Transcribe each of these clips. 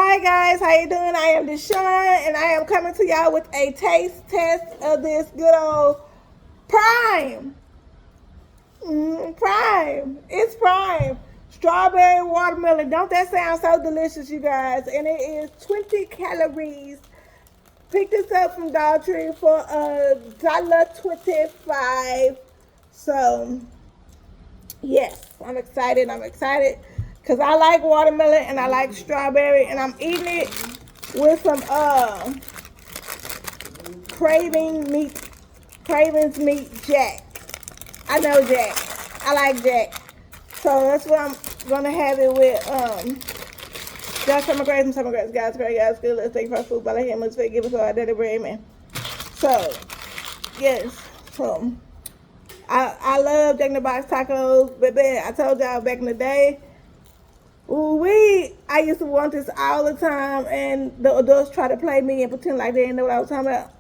Hi guys, how you doing? I am Deshawn, and I am coming to y'all with a taste test of this good old Prime. Prime. It's Prime. Strawberry watermelon. Don't that sound so delicious, you guys? And it is 20 calories. Picked this up from Dollar Tree for $1.25. So yes, I'm excited. Because I like watermelon and I like strawberry, and I'm eating it with some Cravings meat Jack. I know Jack. I like Jack. So that's what I'm gonna have it with. Just summer grapes, guys, great guys, good. Let's take fast food by the hand. Let's give us our daddy bread, man. So yes, so I love Jack in the Box tacos, but man, I told y'all back in the day. Ooh, I used to want this all the time, and the adults try to play me and pretend like they didn't know what I was talking about.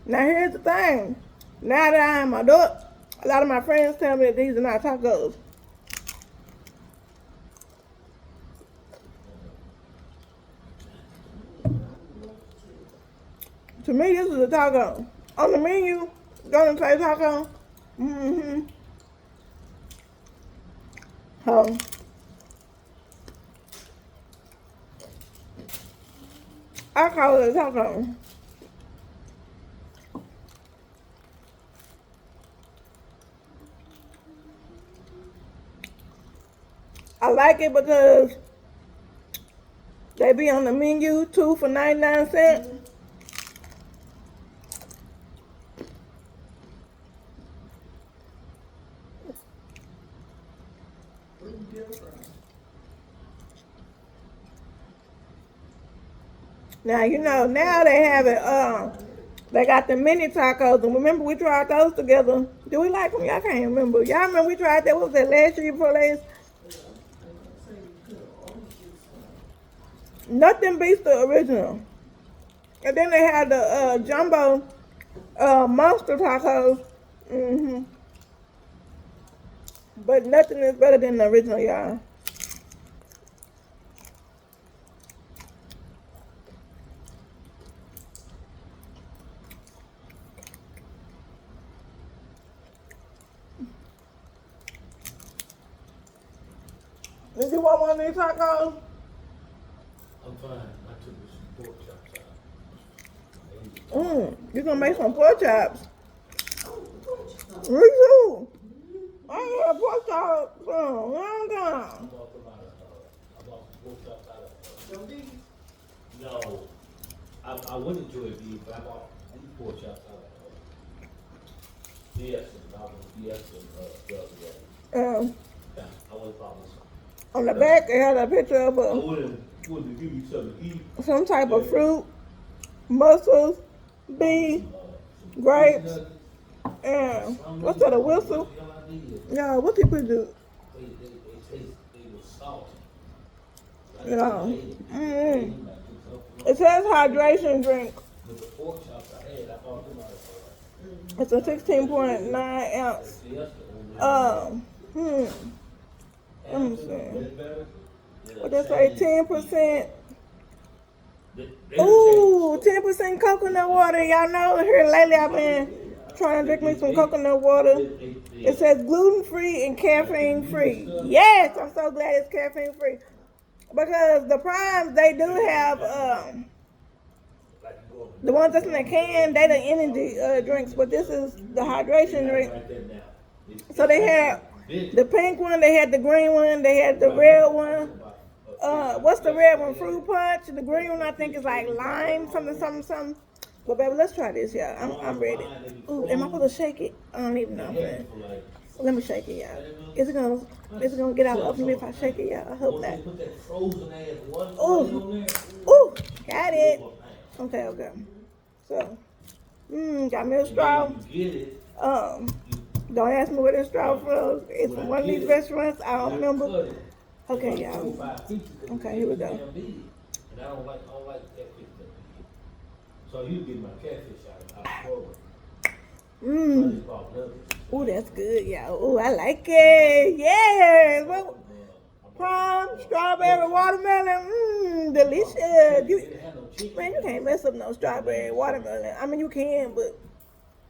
Now here's the thing. Now that I'm an adult, a lot of my friends tell me that these are not tacos. To me, this is a taco. On the menu, gonna say taco. So, I call it a taco. I like it because they be on the menu, 2 for 99 cents. Now, now they have it, they got the mini tacos, and remember we tried those together. Do we like them? Y'all can't remember. Y'all remember we tried that, what was that, last year before last? Nothing beats the original. And then they had the jumbo monster tacos. But nothing is better than the original, y'all. Did you want one of these tacos? I'm fine. I took some pork chops You gonna make some pork chops? Me too. I ain't had pork chops for a long time. I bought some pork chops out of No. I went into it, but I bought these pork chops out of yes, and I was yes and the other day. Yeah, I went bought some. On the back, they had a picture of I wanted to give you something to eat. some type of fruit, mussels, beef, grapes, and what's that, a whistle? Yeah, what's he put do? They were salty. Yeah. It says hydration drink. But the pork chops I had, I bought them out of It's a 16.9 ounce. Let me see. What they say, 10%. Ooh, 10% coconut water. Y'all know here lately I've been trying to drink me some coconut water. It says gluten-free and caffeine-free. Yes, I'm so glad it's caffeine-free. Because the Primes, they do have, the ones that's in the can, they the energy drinks, but this is the hydration drink. So they had the pink one, they had the green one, they had the red one. What's the red one? Fruit punch. The green one I think is like lime, something. Well, baby, let's try this, y'all. I'm ready. Ooh, am I supposed to shake it? I don't even know. Let me shake it, y'all. Is it gonna get out of me if I shake it, y'all? I hope not. Ooh, got it. Okay. So, got me a straw. Don't ask me where this straw from. It's from one of these restaurants. I don't remember. Okay, y'all. Okay, here we go. So you get my catfish out of Florida. I Mmm. just bought nuggets. Ooh, that's good, y'all. Ooh, I like it. Yes. What? Prime, strawberry, watermelon. Mmm, delicious. They You, didn't have no chicken. man, you can't mess up no strawberry, watermelon. I mean, you can, but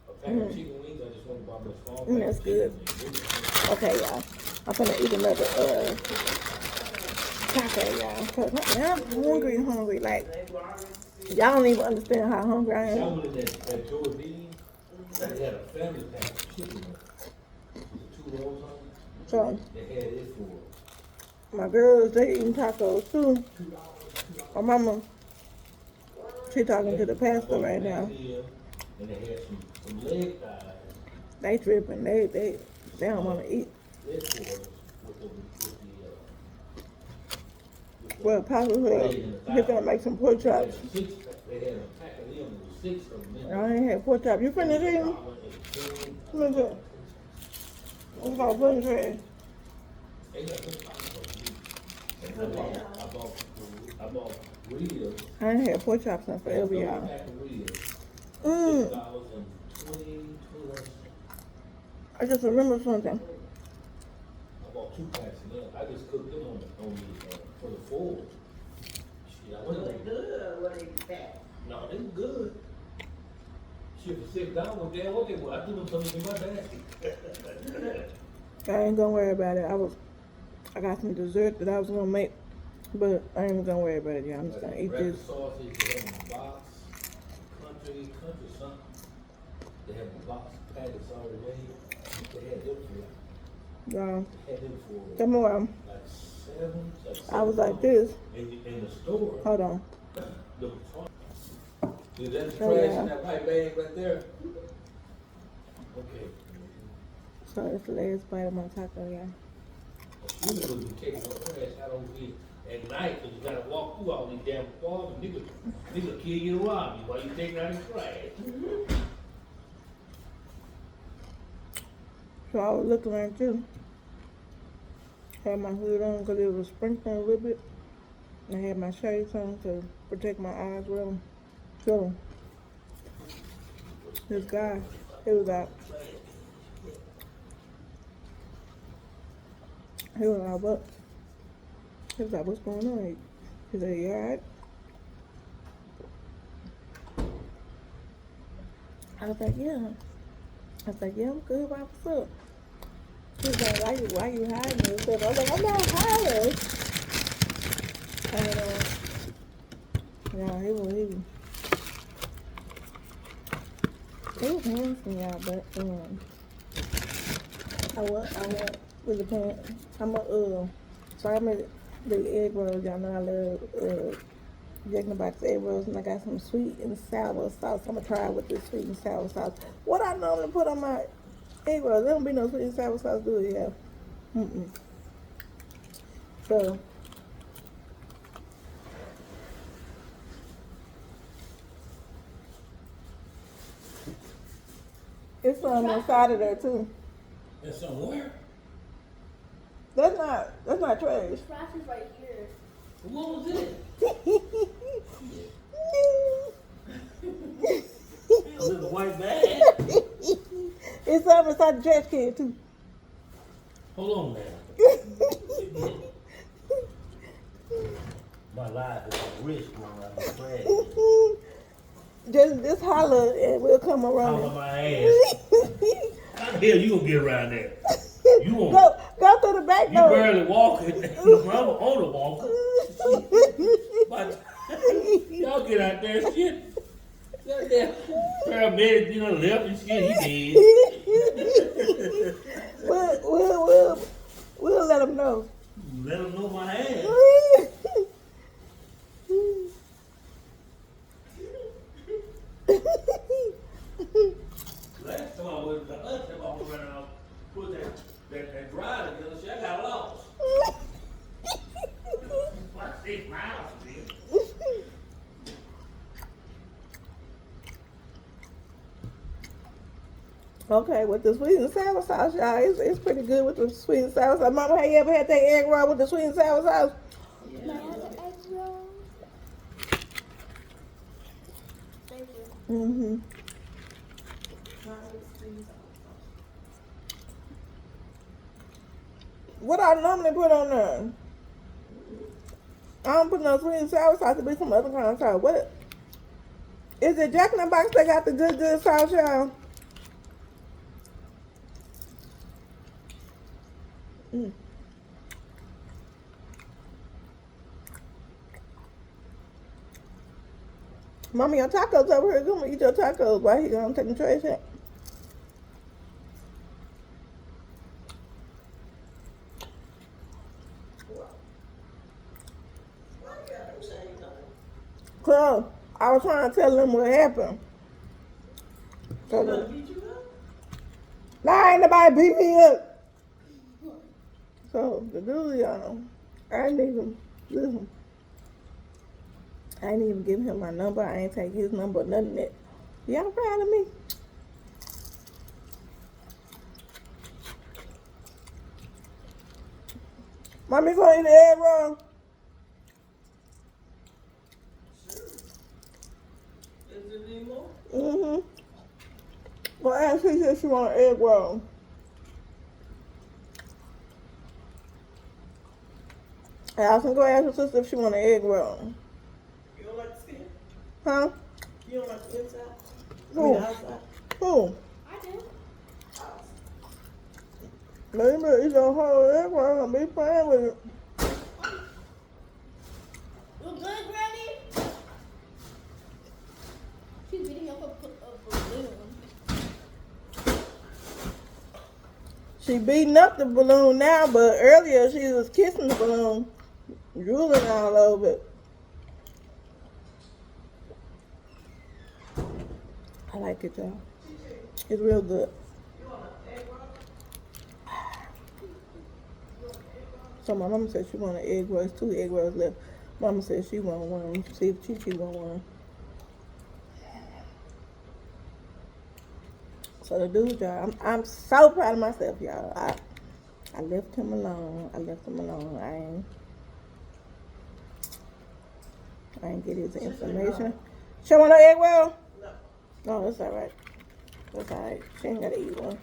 A pack of chicken wings, I just want to buy my small that's pack of good. chicken wings. okay, y'all. I'm finna eat another taco, y'all. Cause I'm hungry. Like y'all don't even understand how hungry I I am. went in that Jordan, they had a family pack of chicken wings. With the 2 rolls on it. So They had it for my girls, they eating tacos too. My mama, she talking to the pastor right now. And they had some leg thighs. They tripping. They don't want to eat. Leg quarters with Well, Papa said he's gonna make some pork they had chops. 6 they had a pack of them, there was 6 of them in I ain't had pork chops. You finished eating? What's it? What's called pudding trash? I bought ribs. I ain't had pork chops in forever, y'all. Pack of ribs. Mm. $6.20. I just remember something. I bought 2 packs of them. I just cooked them for the 4. Shit, I wasn't Good, what they fat. No, they was good. Shit, for $6, damn, what they were. I threw them something in my basket. I ain't gonna worry about it. I got some dessert that I was gonna make, but I ain't even gonna worry about it, y'all. I'm just gonna eat this. Breakfast sausage, they have a box, country something. They have a box packets already made. They had them for Y'all, They had them for come on. like seven. I was like this. In the store. Hold on. See, that's the Oh, trash yeah. in that white bag right there. Okay. So it's the last bite of my taco, y'all. You niggas be taking no trash out over here at night, cause you gotta walk through all these damn bars, and nigga kill you and rob you while you taking out his trash. So I was looking at you. Had my hood on because it was sprinkling a little bit. I had my shades on to protect my eyes from so this guy, he was like, what? He was like, what's going on? He said, you alright? I was like, yeah. I was like, yeah, I'm good. What's up? He was like, why you hiding and stuff? I was like, I'm not hiding. And yeah, he was handsome, y'all, but I went with the pants. So I made the egg rolls. Y'all know I love Jack in the Box egg rolls, and I got some sweet and sour sauce. I'm gonna try it with this sweet and sour sauce. What I normally put on my egg rolls, there don't be no sweet and sour sauce, do it? Yeah. So it's some inside of there too. That's somewhere. That's not trash. Trash is right here. What was it? A little white bag. It's some inside the trash can too. Hold on now. My life is a risk going around the trash. Just holler and we'll come around. Holler my ass. How the hell you gonna get around there? You won't. Go through the back You door. barely walking. I'm on the walker. But y'all get out there, shit. Goddamn paramedic, left and shit. He dead. We'll let them know. Let him know my ass. Last time I was the husband, I was running out, put that drive together. See, I got lost. Like 6 miles, man. Okay, with the sweet and sour sauce, y'all, it's pretty good with the sweet and sour sauce. Mama, have you ever had that egg roll with the sweet and sour sauce? May I have an egg roll? Thank you. Mm-hmm. What I normally put on there? I don't put no sweet and sour sauce. To be some other kind of sauce. What? Is it Jack in the Box that got the good sauce, y'all? Mm. Mommy, your tacos over here. Gonna eat your tacos while he gonna take the trash out. Cause I was trying to tell them what happened. So, nah, ain't nobody beat me up. So the dude, y'all, I didn't even listen. I ain't even give him my number. I ain't take his number, nothing of that. Y'all proud of me? Mommy gonna eat the egg roll? Is it anymore? Mm-hmm. Well, ask her if she want an egg roll. I also go ask her sister if she want an egg roll. You don't like the skin? Huh? You don't like the inside? Who? The outside? Who? I do. Maybe eat a whole egg roll and be playing with it. You good, Granny? She's beating up a balloon. She beating up the balloon now, but earlier she was kissing the balloon, drooling all over it. I like it, y'all. It's real good. So my mama said she want an egg roll. There's 2 egg rolls left. Mama said she want one. See if Chi want one. So the dude, y'all, I'm so proud of myself, y'all. I left him alone. I ain't get his information. She want no egg roll? No, that's all right. That's all right. She ain't gotta eat one.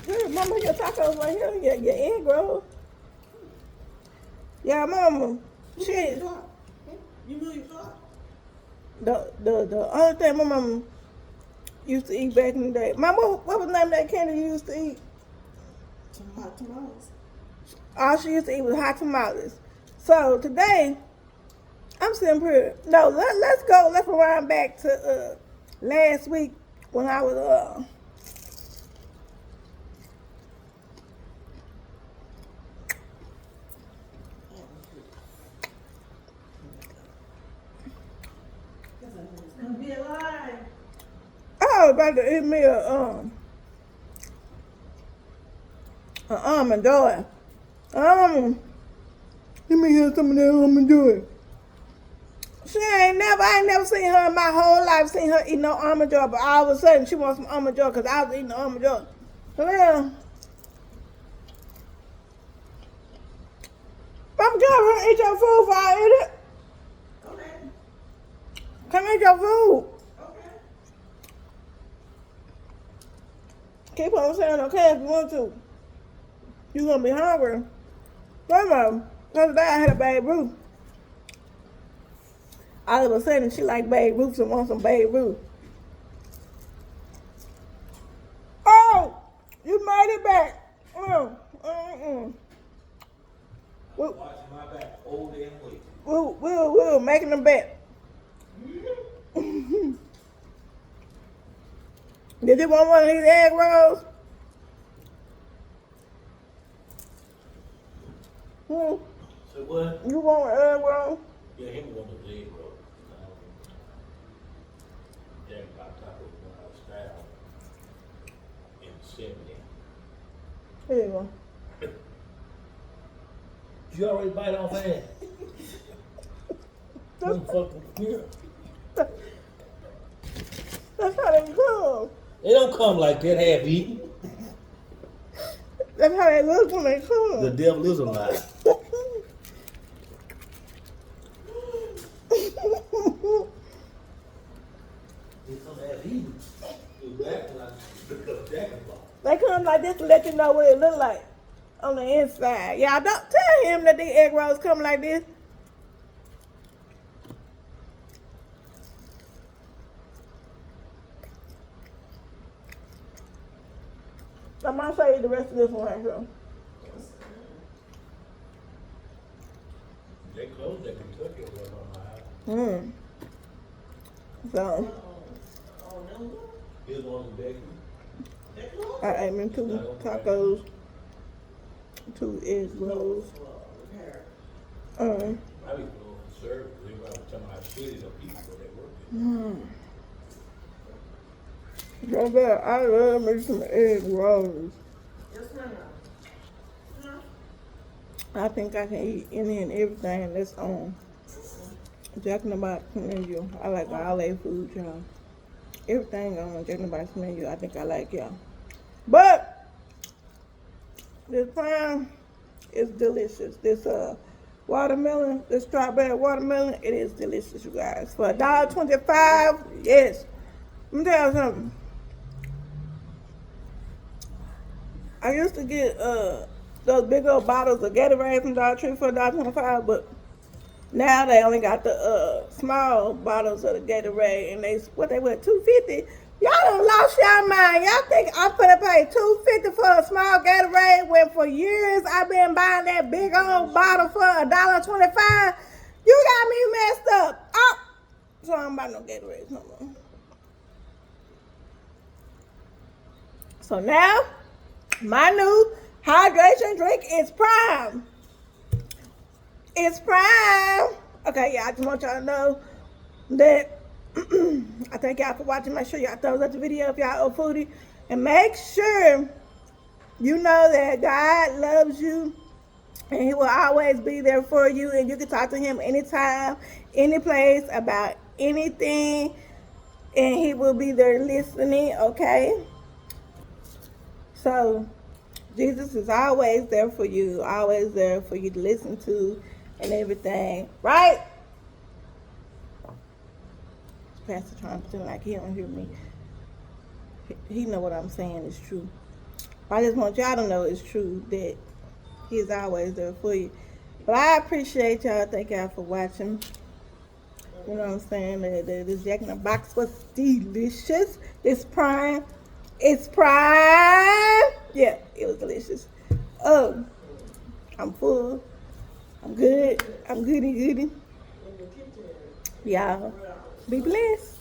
Here, mama, your tacos right here. Your egg roll. Yeah, mama. Shit. You know you thought? The only thing my mama used to eat back in the day. Mama, what was the name of that candy you used to eat? Some hot tamales. All she used to eat was hot tamales. So today, I'm sitting here. No, let's go. Let's rewind back to last week when I was Be alive. I was about to eat me an almond joy. Let me hear some of that almond joy. I ain't never seen her in my whole life, seen her eat no almond joy, but all of a sudden she wants some almond joy because I was eating the almond joy. So yeah. Mama Joy, eat your food before I eat it. Okay. Come eat your food. Okay. Keep on saying okay if you want to. You gonna be hungry. Mama, the other day I had a Babe Ruth. All of a sudden she like Babe Ruth and wants some Babe Ruth. Oh, you made it back. Watching my back all damn week. We're making them bet. Did you want one of these egg rolls? So what? You want an egg roll? Yeah, him want the egg roll. Jack Box tacos when I was style in the 70s. Here you go. You already bite off that? Don't fucking here. That's how they come. They don't come like that half eaten. That's how they look when they come. The devil is a lie. something like this to let you know what it look like on the inside. Y'all don't tell him that these egg rolls come like this. I'm gonna show you the rest of this one right here. They closed that Kentucky over on my house. So Oh, no. Here's one from Becky. They closed. I ate me 2 tacos, 2 egg rolls. Repair. I be going for service. They were telling me how shitty the people that work there. So bad. I love me some egg rolls. Yes, ma'am. I think I can eat any and everything that's on Jack in the Box menu. I like all their food, y'all. Everything on Jack in the Box menu, I think I like, y'all. But this prime is delicious. This watermelon, this strawberry watermelon, it is delicious, you guys. For $1.25, yes. Let me tell you something. I used to get those big old bottles of Gatorade from Dollar Tree for $1.25, but now they only got the small bottles of the Gatorade, and they were $2.50. Y'all done lost y'all mind. Y'all think I'm gonna pay $2.50 for a small Gatorade when for years I've been buying that big old bottle for $1.25? You got me messed up. Oh, so I don't buy no Gatorades no more. So now, my new hydration drink is Prime. It's Prime. Okay, yeah, I just want y'all to know that I thank y'all for watching. Make sure y'all thumbs up the video if y'all a foodie. And make sure you know that God loves you and he will always be there for you. And you can talk to him anytime, any place about anything. And he will be there listening, okay? So, Jesus is always there for you. Always there for you to listen to and everything. Right? Pastor Trump pretend like he don't hear me. He know what I'm saying is true. I just want y'all to know it's true that he's always there for you. But I appreciate y'all. Thank y'all for watching. You know what I'm saying? This Jack in the Box was delicious. It's Prime. It's Prime. Yeah, it was delicious. Oh, I'm full. I'm good. I'm goody goody. Y'all be blessed.